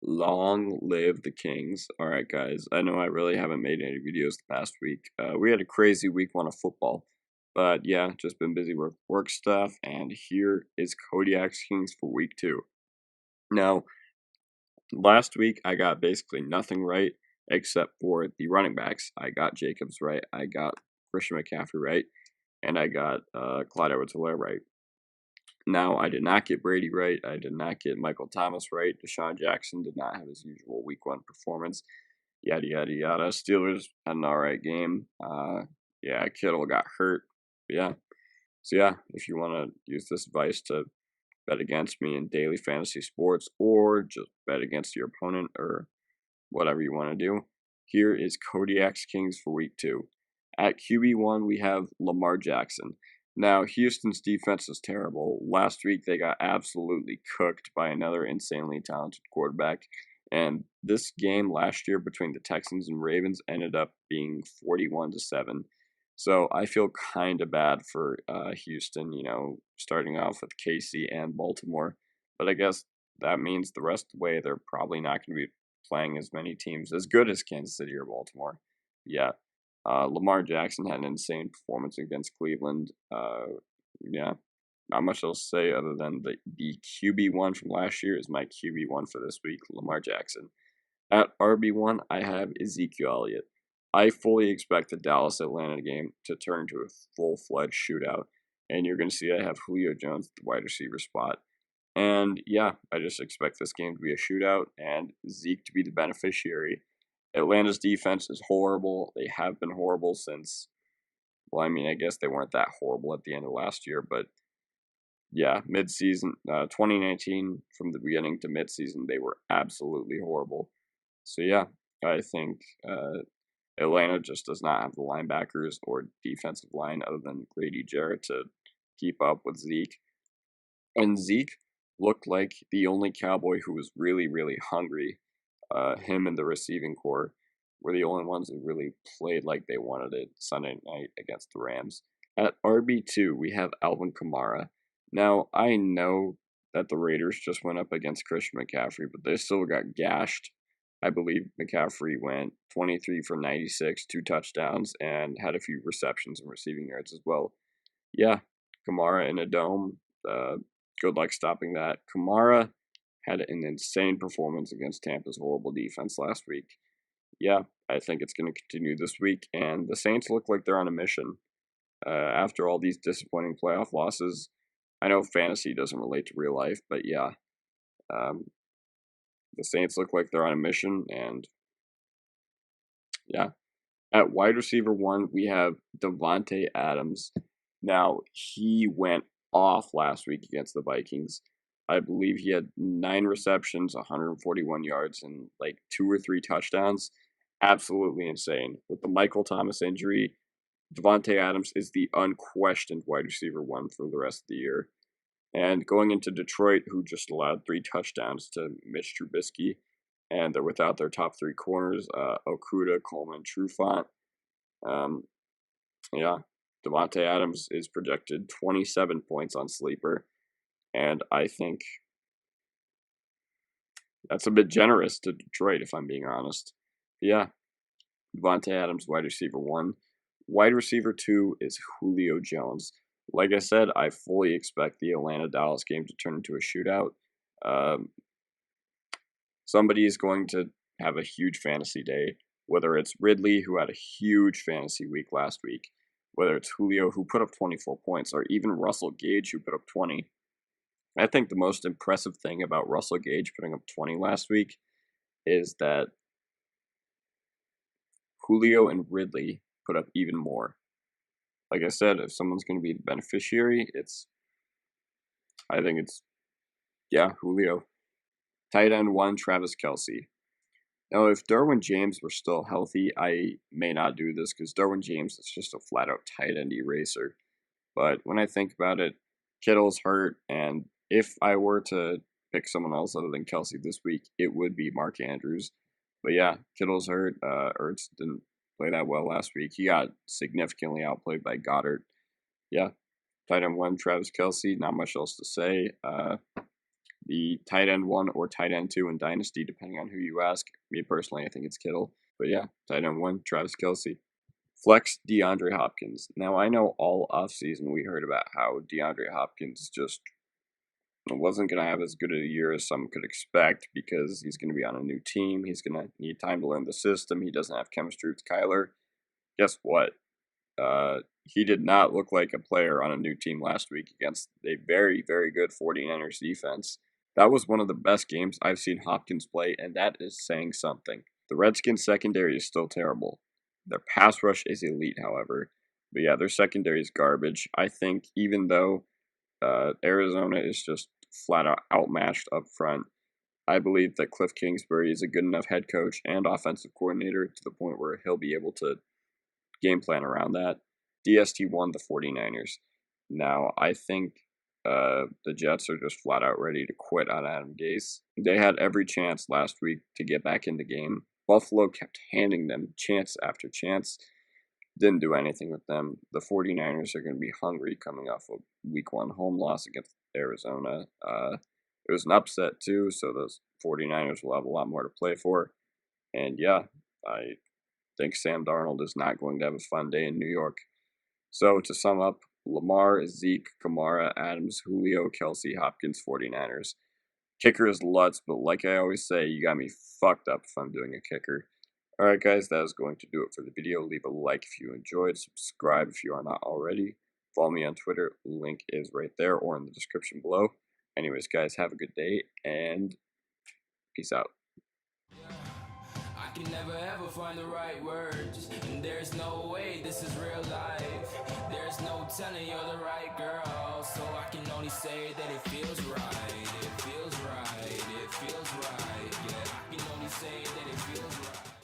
Long live the Kings. All right, guys. I know I really haven't made any videos the past week. We had a crazy week one of football. But yeah, just been busy with work stuff. And here is Kodiak's Kings for week two. Now, last week I got basically nothing right except for the running backs. I got Jacobs right. I got Christian McCaffrey right. And I got Clyde Edwards-Helaire right. Now, I did not get Brady right. I did not get Michael Thomas right. Deshaun Jackson did not have his usual week one performance. Yada, yada, yada. Steelers had an all right game. Yeah, Kittle got hurt. But yeah. So, yeah, if you want to use this advice to bet against me in daily fantasy sports or just bet against your opponent or whatever you want to do, here is Kodiak's Kings for week two. At QB1, we have Lamar Jackson. Now, Houston's defense is terrible. Last week, they got absolutely cooked by another insanely talented quarterback. And this game last year between the Texans and Ravens ended up being 41-7. So I feel kind of bad for Houston, starting off with KC and Baltimore. But I guess that means the rest of the way they're probably not going to be playing as many teams as good as Kansas City or Baltimore. Yeah. Lamar Jackson had an insane performance against Cleveland. Yeah, not much else to say other than the QB1 from last year is my QB1 for this week, Lamar Jackson. At RB1, I have Ezekiel Elliott. I fully expect the Dallas-Atlanta game to turn into a full-fledged shootout, and you're going to see I have Julio Jones at the wide receiver spot. And yeah, I just expect this game to be a shootout and Zeke to be the beneficiary. Atlanta's defense is horrible. They have been horrible since, well, I mean, I guess they weren't that horrible at the end of last year, but yeah, midseason, 2019, from the beginning to midseason, they were absolutely horrible. So yeah, I think Atlanta just does not have the linebackers or defensive line other than Grady Jarrett to keep up with Zeke. And Zeke looked like the only Cowboy who was really, really hungry. Him and the receiving core were the only ones who really played like they wanted it Sunday night against the Rams. At RB2, we have Alvin Kamara. Now, I know that the Raiders just went up against Christian McCaffrey, but they still got gashed. I believe McCaffrey went 23 for 96, 2 touchdowns, and had a few receptions and receiving yards as well. Yeah, Kamara in a dome. Good luck stopping that. Kamara had an insane performance against Tampa's horrible defense last week. Yeah, I think it's going to continue this week, and the Saints look like they're on a mission. After all these disappointing playoff losses, I know fantasy doesn't relate to real life, but yeah, the Saints look like they're on a mission, and yeah. At wide receiver 1, we have Devonta Adams. Now, he went off last week against the Vikings. I believe he had 9 receptions, 141 yards, and like 2 or 3 touchdowns. Absolutely insane. With the Michael Thomas injury, Devonta Adams is the unquestioned wide receiver 1 for the rest of the year. And going into Detroit, who just allowed 3 touchdowns to Mitch Trubisky, and they're without their top 3 corners, Okudah, Coleman, Trufant. Yeah, Devonta Adams is projected 27 points on Sleeper, and I think that's a bit generous to Detroit, if I'm being honest. Yeah, Devonta Adams, wide receiver 1. Wide receiver 2 is Julio Jones. Like I said, I fully expect the Atlanta-Dallas game to turn into a shootout. Somebody is going to have a huge fantasy day, whether it's Ridley, who had a huge fantasy week last week, whether it's Julio, who put up 24 points, or even Russell Gage, who put up 20. I think the most impressive thing about Russell Gage putting up 20 last week is that Julio and Ridley put up even more. Like I said, if someone's going to be the beneficiary, I think it's Julio. Tight end 1, Travis Kelce. Now, if Derwin James were still healthy, I may not do this because Derwin James is just a flat-out tight end eraser. But when I think about it, Kittle's hurt, and if I were to pick someone else other than Kelce this week, it would be Mark Andrews. But yeah, Kittle's hurt. Ertz didn't play that well last week. He got significantly outplayed by Goddard. Yeah, tight end 1, Travis Kelce. Not much else to say. the tight end 1 or tight end 2 in Dynasty, depending on who you ask. Me personally, I think it's Kittle. But yeah, tight end 1, Travis Kelce. Flex DeAndre Hopkins. Now, I know all offseason we heard about how DeAndre Hopkins just wasn't going to have as good a year as some could expect because he's going to be on a new team. He's going to need time to learn the system. He doesn't have chemistry with Kyler. Guess what? He did not look like a player on a new team last week against a very, very good 49ers defense. That was one of the best games I've seen Hopkins play, and that is saying something. The Redskins' secondary is still terrible. Their pass rush is elite, however. But yeah, their secondary is garbage. I think even though Arizona is just flat out outmatched up front, I believe that Cliff Kingsbury is a good enough head coach and offensive coordinator to the point where he'll be able to game plan around that. DST won the 49ers. Now, I think the Jets are just flat out ready to quit on Adam Gase. They had every chance last week to get back in the game. Buffalo kept handing them chance after chance. Didn't do anything with them. The 49ers are going to be hungry coming off a week 1 home loss against Arizona. It was an upset too, so those 49ers will have a lot more to play for. And yeah, I think Sam Darnold is not going to have a fun day in New York. So to sum up, Lamar, Zeke, Kamara, Adams, Julio, Kelce, Hopkins, 49ers. Kicker is Lutz, but like I always say, you got me fucked up if I'm doing a kicker. Alright guys, that is going to do it for the video. Leave a like if you enjoyed, subscribe if you are not already. Follow me on Twitter, link is right there or in the description below. Anyways guys, have a good day, and peace out. I can never ever find the right words, and there's no way this is real life. There's no telling you're the right girl, so I can only say that it feels right, it feels right, it feels right.